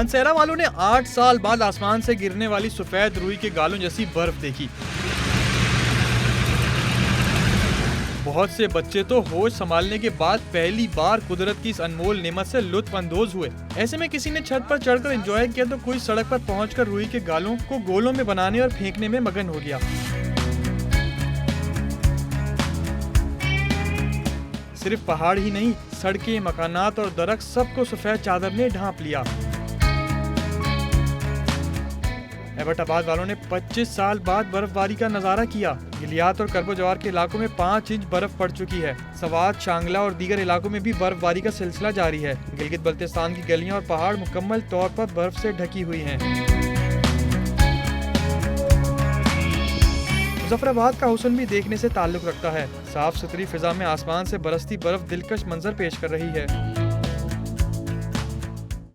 मानसेरा वालों ने 8 साल बाद आसमान से गिरने वाली सफेद रुई के गालों जैसी बर्फ देखी। बहुत से बच्चे तो होश संभालने के बाद पहली बार कुदरत की इस अनमोल नेमत से लुत्फ अंदोज हुए। ऐसे में किसी ने छत पर चढ़कर एंजॉय किया तो कोई सड़क पर पहुंचकर रुई के गालों को गोलों में बनाने और फेंकने में मगन हो गया। सिर्फ पहाड़ ही नहीं, सड़कें, मकानात और दरख्त सबको सफेद चादर ने ढांप लिया। एबटाबाद वालों ने 25 साल बाद बर्फबारी का नजारा किया। गिलियात और करबो जवार के इलाकों में 5 इंच बर्फ पड़ चुकी है। सवात, शांगला और दीगर इलाकों में भी बर्फबारी का सिलसिला जारी है। गिलगित बल्तिस्तान की गलियां और पहाड़ मुकम्मल तौर पर बर्फ से ढकी हुई हैं। मुजफ्फराबाद का हुस्न भी देखने से ताल्लुक रखता है। साफ सुथरी फिजा में आसमान से बरसती बर्फ दिलकश मंजर पेश कर रही है।